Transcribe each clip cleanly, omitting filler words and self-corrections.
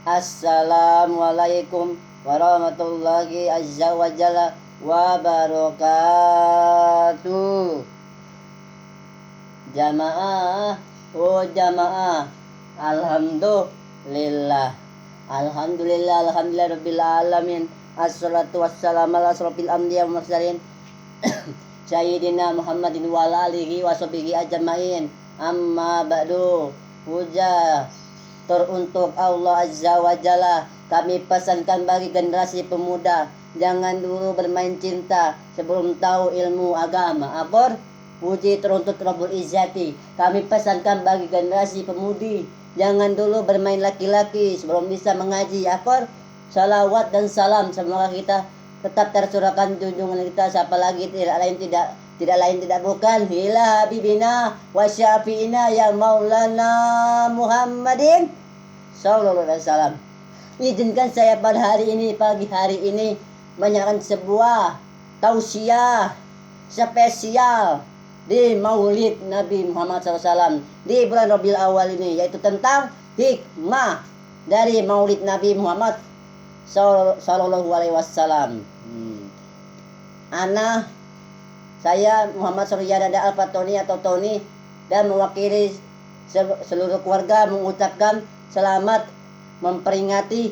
Assalamualaikum warahmatullahi azza wa jalla wabarakatuh. Jamaah, oh jamaah, alhamdulillah, alhamdulillah rabbil alamin. Assalatu wassalamu ala asrofil anbiya wal mursalin Sayyidina Muhammadin wa alihi wa sahbihi ajmain. Amma ba'du. Puja teruntuk Allah Azza wa Jalla. Kami pesankan bagi generasi pemuda, jangan dulu bermain cinta sebelum tahu ilmu agama. Apa? Puji teruntuk Rabbul Izzati. Kami pesankan bagi generasi pemudi, jangan dulu bermain laki-laki sebelum bisa mengaji. Apa? Salawat dan salam semoga kita tetap tersurahkan junjungan kita, siapa lagi tidak lain tidak bukan ila habibina wa syafiina ya maulana Muhammadin sallallahu alaihi wasallam. Izinkan saya pada pagi hari ini menyampaikan sebuah tausiah spesial di Maulid Nabi Muhammad SAW di bulan Rabiul Awal ini, yaitu tentang hikmah dari Maulid Nabi Muhammad sallallahu alaihi wasallam. Saya Muhammad Surya Dada Al-Fatoni atau Tony, dan mewakili seluruh keluarga mengucapkan selamat memperingati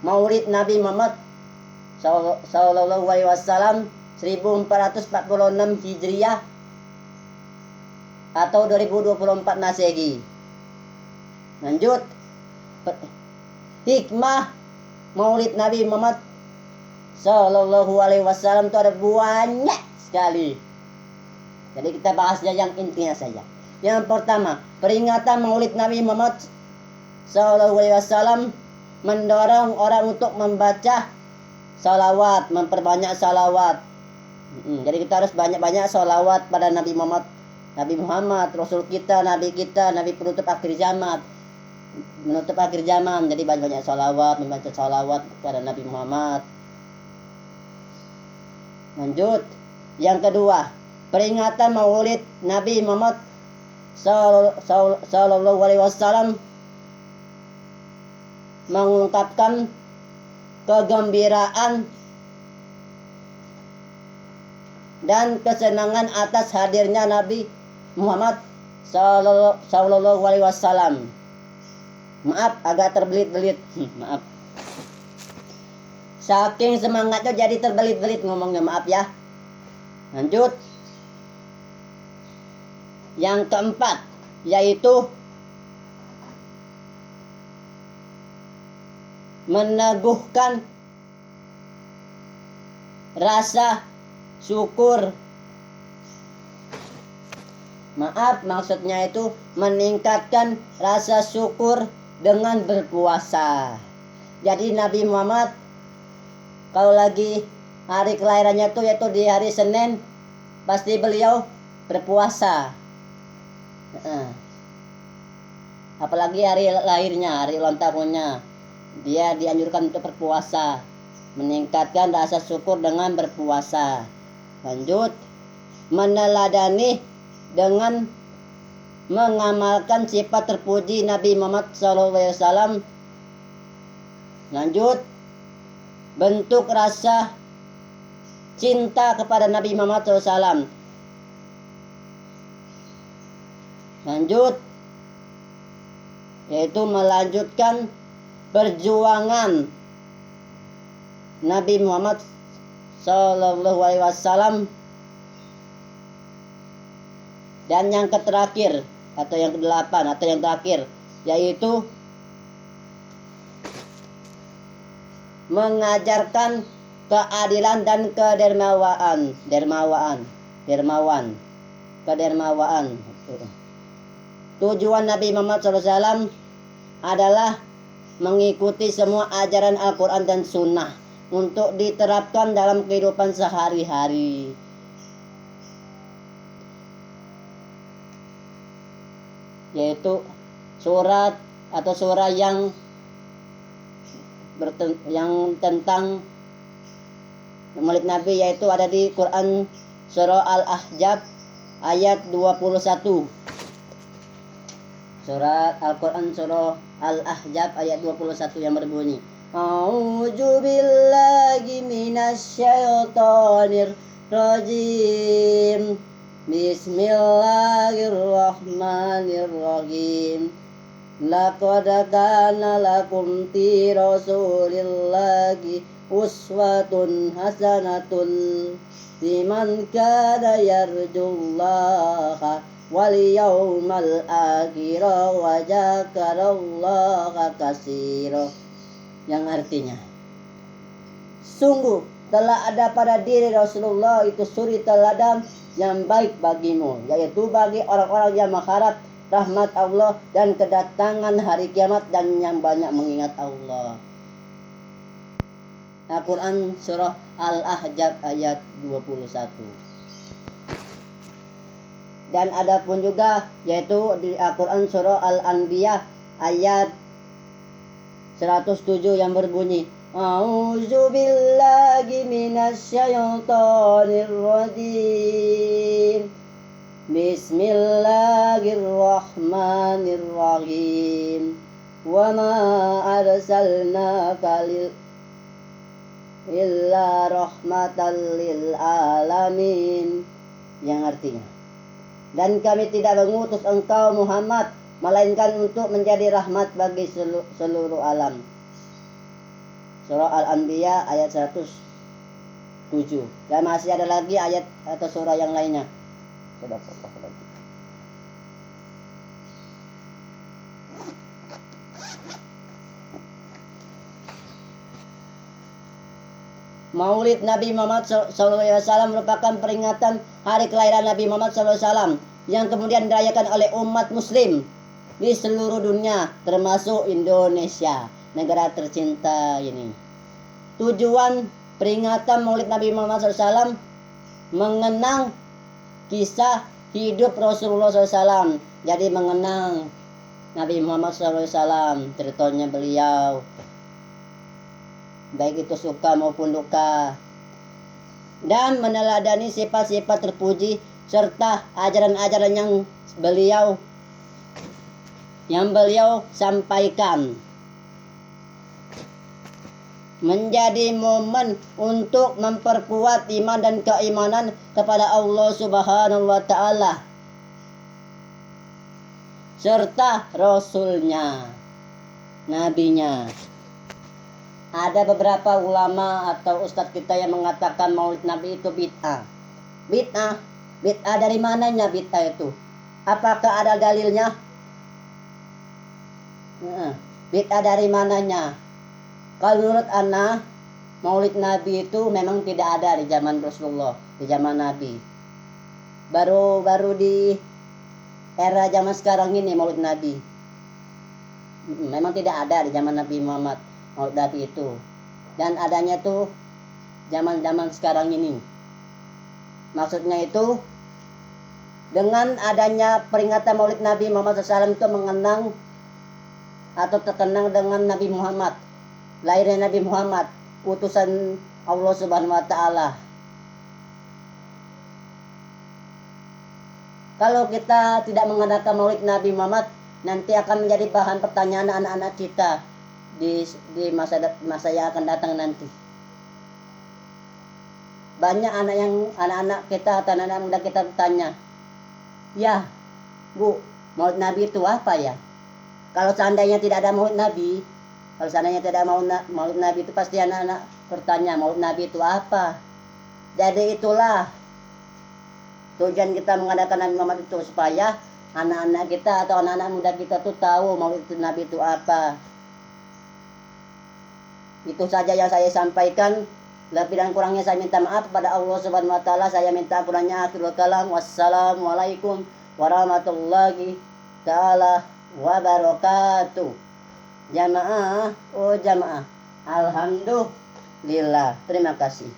Maulid Nabi Muhammad sallallahu alaihi wasallam 1446 Hijriah atau 2024 Masehi. Lanjut, hikmah Maulid Nabi Muhammad sallallahu alaihi wasallam itu ada banyak sekali. Jadi kita bahasnya yang intinya saja. Yang pertama, peringatan Maulid Nabi Muhammad sallallahu alaihi wasallam mendorong orang untuk membaca salawat, memperbanyak salawat. Jadi kita harus banyak-banyak salawat pada Nabi Muhammad, Rasul kita, Nabi penutup akhir zaman. Jadi banyak-banyak salawat, membaca salawat kepada Nabi Muhammad. Lanjut, yang kedua, peringatan Maulid Nabi Muhammad sallallahu alaihi wasallam mengungkapkan kegembiraan dan kesenangan atas hadirnya Nabi Muhammad sallallahu alaihi wasallam. Maaf, agak terbelit-belit. Maaf. Saking semangatnya jadi terbelit-belit ngomongnya, maaf ya. Lanjut. Yang keempat, yaitu meneguhkan rasa syukur. Maaf, maksudnya itu meningkatkan rasa syukur dengan berpuasa. Jadi Nabi Muhammad kalau lagi hari kelahirannya tuh yaitu di hari Senin, pasti beliau berpuasa. Apalagi hari lahirnya, hari ulang tahunnya, dia dianjurkan untuk berpuasa, meningkatkan rasa syukur dengan berpuasa. Lanjut, meneladani dengan mengamalkan sifat terpuji Nabi Muhammad SAW. Lanjut, bentuk rasa cinta kepada Nabi Muhammad SAW. Lanjut, yaitu melanjutkan perjuangan Nabi Muhammad sallallahu alaihi wasallam. Dan yang terakhir atau yang ke-8 atau yang terakhir, yaitu mengajarkan keadilan dan kedermawan. Tujuan Nabi Muhammad SAW adalah mengikuti semua ajaran Al-Quran dan Sunnah untuk diterapkan dalam kehidupan sehari-hari. Yaitu surat atau surah yang tentang Maulid Nabi, yaitu ada di Quran surah Al-Ahzab ayat 21. Surat Al-Quran surah Al-Ahzab ayat 21 yang berbunyi, A'udzu billahi minasyaitonir rajim. Bismillahirrahmanirrahim. Laqad kana lakum fi Rasulillahi uswatun hasanatun liman kana yarjullaha wal yawmal akhira wa dzakarallaha katsira. Yang artinya, sungguh telah ada pada diri Rasulullah itu suri teladan yang baik bagimu, yaitu bagi orang-orang yang mengharap rahmat Allah dan kedatangan hari kiamat dan yang banyak mengingat Allah. Al-Quran surah Al-Ahzab ayat 21. Dan ada pun juga yaitu di Al-Quran surah Al-Anbiya ayat 107 yang berbunyi, A'udzu billahi minasyaitonir rajim. Bismillahirrahmanirrahim. Wa ma arsalnaka illa rahmatan lil alamin. Yang artinya, dan kami tidak mengutus engkau Muhammad melainkan untuk menjadi rahmat bagi seluruh alam. Surah Al-Anbiya ayat 107. Dan masih ada lagi ayat atau surah yang lainnya. Sudah fokus lagi. Maulid Nabi Muhammad SAW merupakan peringatan hari kelahiran Nabi Muhammad SAW yang kemudian dirayakan oleh umat muslim di seluruh dunia, termasuk Indonesia, negara tercinta ini. Tujuan peringatan Maulid Nabi Muhammad SAW mengenang kisah hidup Rasulullah SAW. Jadi mengenang Nabi Muhammad SAW, ceritanya beliau, baik itu suka maupun duka, dan meneladani sifat-sifat terpuji serta ajaran-ajaran yang beliau sampaikan, menjadi momen untuk memperkuat iman dan keimanan kepada Allah Subhanahu wa Ta'ala serta Rasulnya, Nabinya. Ada beberapa ulama atau ustadz kita yang mengatakan Maulid Nabi itu bid'ah. Bid'ah dari mananya bid'ah itu? Apakah ada dalilnya? Bid'ah dari mananya? Kalau menurut ana, Maulid Nabi itu memang tidak ada di zaman Rasulullah, di zaman Nabi. Baru di era zaman sekarang ini Maulid Nabi. Memang tidak ada di zaman Nabi Muhammad Maulid Nabi itu. Dan adanya tuh zaman-zaman sekarang ini. Maksudnya itu dengan adanya peringatan Maulid Nabi Muhammad SAW itu mengenang atau terkenang dengan Nabi Muhammad, lahirnya Nabi Muhammad, utusan Allah Subhanahu wa Ta'ala. Kalau kita tidak mengadakan Maulid Nabi Muhammad, nanti akan menjadi bahan pertanyaan anak-anak kita di masa yang akan datang nanti. Banyak anak-anak kita atau anak-anak muda kita bertanya, ya Bu, Maulid Nabi itu apa ya? Kalau seandainya tidak ada Maulid Nabi, Maulid Nabi itu pasti anak-anak bertanya, Maulid Nabi itu apa? Jadi itulah tujuan kita mengadakan Nabi Muhammad itu, supaya anak-anak kita atau anak-anak muda kita tuh tahu Maulid Nabi itu apa. Itu saja yang saya sampaikan. Lebih dan kurangnya saya minta maaf kepada Allah Subhanahu wa Ta'ala. Saya minta ampunannya. Akhirul kalam. Wassalamualaikum warahmatullahi ta'ala wabarakatuh. Jamaah, oh jamaah, alhamdulillah, terima kasih.